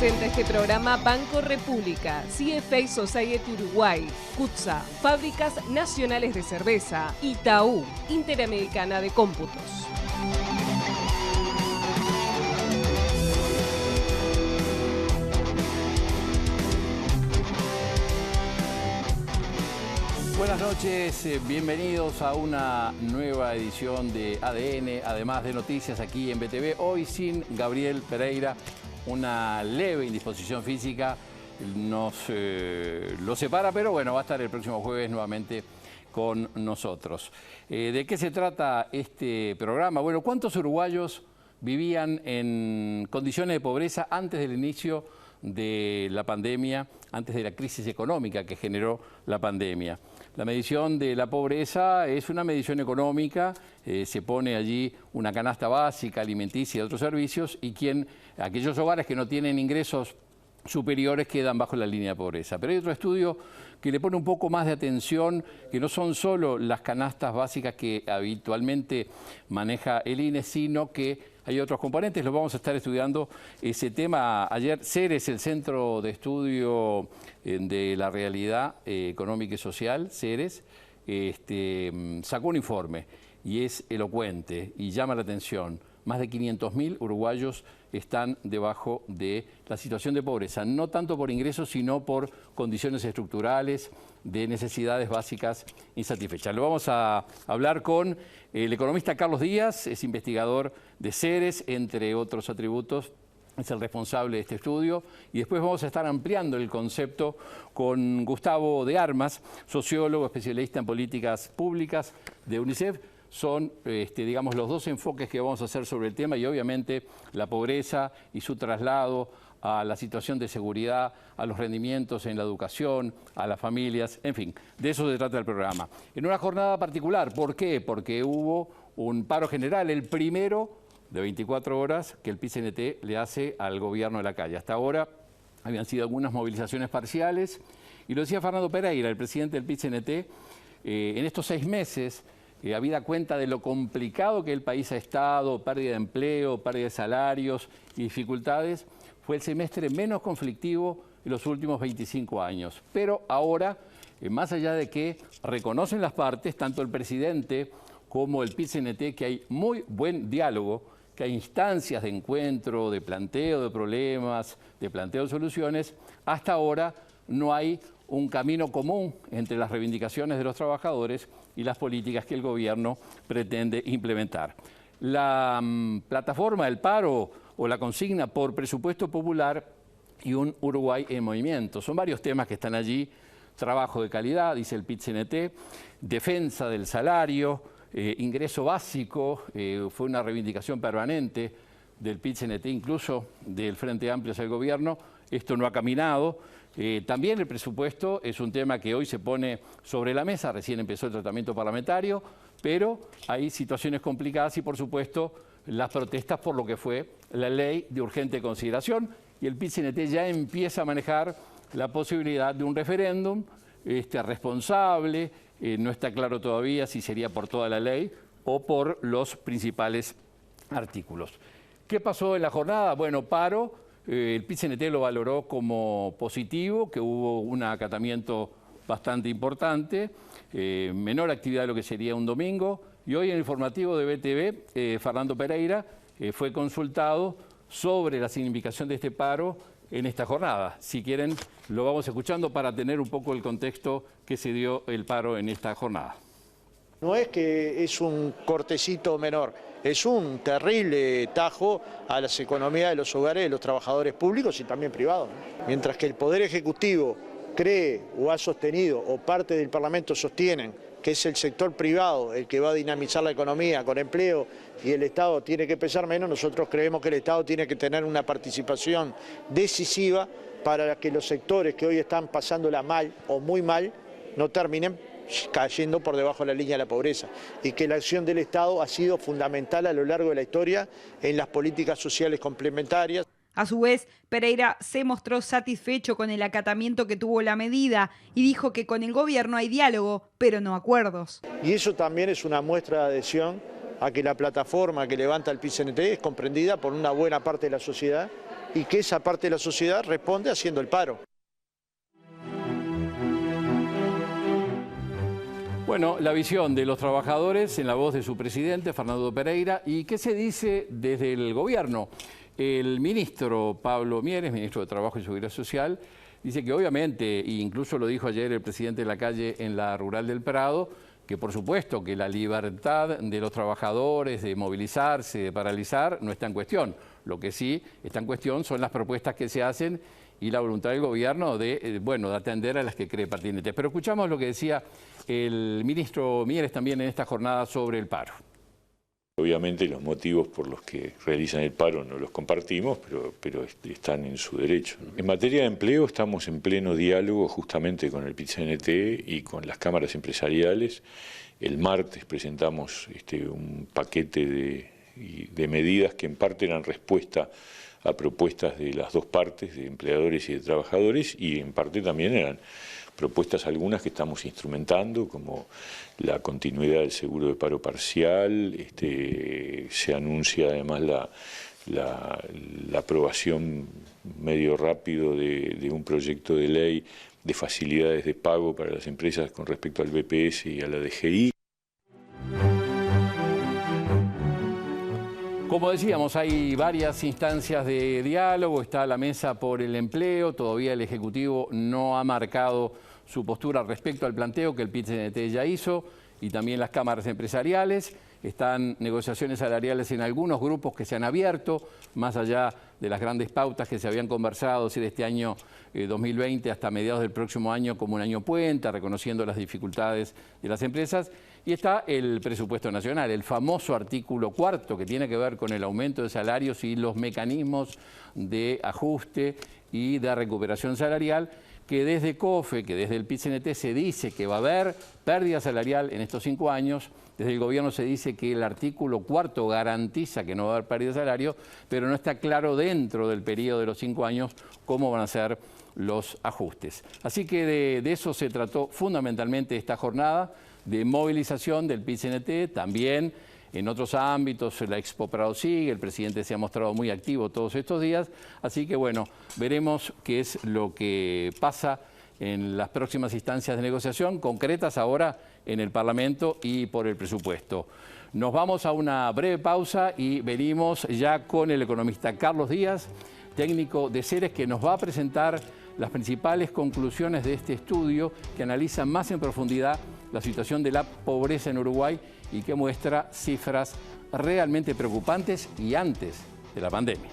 Presenta este programa Banco República, CFA Society Uruguay, CUTSA, Fábricas Nacionales de Cerveza, Itaú, Interamericana de Cómputos. Buenas noches, bienvenidos a una nueva edición de ADN, además de noticias aquí en BTV. Hoy sin Gabriel Pereira, una leve indisposición física nos lo separa, pero bueno, va a estar el próximo jueves nuevamente con nosotros. ¿De qué se trata este programa? Bueno, ¿cuántos uruguayos vivían en condiciones de pobreza antes del inicio de la pandemia, antes de la crisis económica que generó la pandemia? La medición de la pobreza es una medición económica, se pone allí una canasta básica, alimenticia y otros servicios, y aquellos hogares que no tienen ingresos superiores quedan bajo la línea de pobreza. Pero hay otro estudio que le pone un poco más de atención, que no son solo las canastas básicas que habitualmente maneja el INE, sino que hay otros componentes. Los vamos a estar estudiando ese tema. Ayer CERES, el Centro de Estudio de la Realidad Económica y Social, CERES, sacó un informe y es elocuente y llama la atención. Más de 500.000 uruguayos están debajo de la situación de pobreza, no tanto por ingresos, sino por condiciones estructurales de necesidades básicas insatisfechas. Lo vamos a hablar con el economista Carlos Díaz, es investigador de CERES, entre otros atributos, es el responsable de este estudio, y después vamos a estar ampliando el concepto con Gustavo de Armas, sociólogo especialista en políticas públicas de UNICEF. Son, digamos, los dos enfoques que vamos a hacer sobre el tema, y obviamente la pobreza y su traslado a la situación de seguridad, a los rendimientos en la educación, a las familias, en fin, de eso se trata el programa. En una jornada particular, ¿por qué? Porque hubo un paro general, el primero de 24 horas que el PIT-CNT le hace al gobierno de la calle. Hasta ahora habían sido algunas movilizaciones parciales, y lo decía Fernando Pereira, el presidente del PIT-CNT, en estos 6 meses, habida cuenta de lo complicado que el país ha estado, pérdida de empleo, pérdida de salarios y dificultades, fue el semestre menos conflictivo en los últimos 25 años. Pero ahora, más allá de que reconocen las partes, tanto el presidente como el PIT-CNT, que hay muy buen diálogo, que hay instancias de encuentro, de planteo de problemas, de planteo de soluciones, hasta ahora no hay un camino común entre las reivindicaciones de los trabajadores y las políticas que el gobierno pretende implementar. La plataforma del paro o la consigna por presupuesto popular y un Uruguay en movimiento. Son varios temas que están allí. Trabajo de calidad, dice el PIT-CNT, defensa del salario, ingreso básico, fue una reivindicación permanente del PIT-CNT, incluso del Frente Amplio hacia el gobierno. Esto no ha caminado. También el presupuesto es un tema que hoy se pone sobre la mesa, recién empezó el tratamiento parlamentario, pero hay situaciones complicadas y, por supuesto, las protestas por lo que fue la ley de urgente consideración, y el PIT-CNT ya empieza a manejar la posibilidad de un referéndum responsable. No está claro todavía si sería por toda la ley o por los principales artículos. ¿Qué pasó en la jornada? Bueno, paro. El PIT-CNT lo valoró como positivo, que hubo un acatamiento bastante importante, menor actividad de lo que sería un domingo. Y hoy en el informativo de BTV, Fernando Pereira fue consultado sobre la significación de este paro en esta jornada. Si quieren, lo vamos escuchando para tener un poco el contexto que se dio el paro en esta jornada. No es que es un cortecito menor, es un terrible tajo a las economías de los hogares de los trabajadores públicos y también privados, ¿no? Mientras que el Poder Ejecutivo cree o ha sostenido, o parte del Parlamento sostienen, que es el sector privado el que va a dinamizar la economía con empleo y el Estado tiene que pesar menos, nosotros creemos que el Estado tiene que tener una participación decisiva para que los sectores que hoy están pasándola mal o muy mal no terminen cayendo por debajo de la línea de la pobreza, y que la acción del Estado ha sido fundamental a lo largo de la historia en las políticas sociales complementarias. A su vez, Pereira se mostró satisfecho con el acatamiento que tuvo la medida y dijo que con el gobierno hay diálogo, pero no acuerdos. Y eso también es una muestra de adhesión a que la plataforma que levanta el PIT-CNT es comprendida por una buena parte de la sociedad y que esa parte de la sociedad responde haciendo el paro. Bueno, la visión de los trabajadores en la voz de su presidente, Fernando Pereira. ¿Y qué se dice desde el gobierno? El ministro Pablo Mieres, ministro de Trabajo y Seguridad Social, dice que obviamente, e incluso lo dijo ayer el presidente de la calle en la Rural del Prado, que por supuesto que la libertad de los trabajadores de movilizarse, de paralizar, no está en cuestión. Lo que sí está en cuestión son las propuestas que se hacen y la voluntad del gobierno de atender a las que cree pertinentes. Pero escuchamos lo que decía el ministro Mieres también en esta jornada sobre el paro. Obviamente los motivos por los que realizan el paro no los compartimos, pero están en su derecho, ¿no? En materia de empleo estamos en pleno diálogo justamente con el PIT-CNT y con las cámaras empresariales. El martes presentamos un paquete de medidas que en parte eran respuesta a propuestas de las dos partes, de empleadores y de trabajadores, y en parte también eran propuestas algunas que estamos instrumentando, como la continuidad del seguro de paro parcial. Se anuncia además la aprobación medio rápido de un proyecto de ley de facilidades de pago para las empresas con respecto al BPS y a la DGI. Como decíamos, hay varias instancias de diálogo, está la mesa por el empleo, todavía el Ejecutivo no ha marcado su postura respecto al planteo que el PIT-CNT ya hizo y también las cámaras empresariales. Están negociaciones salariales en algunos grupos que se han abierto, más allá de las grandes pautas que se habían conversado, si de este año 2020 hasta mediados del próximo año como un año puente, reconociendo las dificultades de las empresas. Y está el presupuesto nacional, el famoso artículo 4, que tiene que ver con el aumento de salarios y los mecanismos de ajuste y de recuperación salarial, que desde COFE, que desde el PIT-CNT se dice que va a haber pérdida salarial en estos 5 años. Desde el gobierno se dice que el artículo 4 garantiza que no va a haber pérdida de salario, pero no está claro dentro del periodo de los 5 años cómo van a ser los ajustes. Así que de eso se trató fundamentalmente esta jornada de movilización del PIT-CNT, también en otros ámbitos. La Expo Prado sigue, el presidente se ha mostrado muy activo todos estos días, así que bueno, veremos qué es lo que pasa en las próximas instancias de negociación, concretas ahora en el Parlamento y por el presupuesto. Nos vamos a una breve pausa y venimos ya con el economista Carlos Díaz, técnico de Ceres, que nos va a presentar las principales conclusiones de este estudio que analiza más en profundidad la situación de la pobreza en Uruguay y que muestra cifras realmente preocupantes y antes de la pandemia.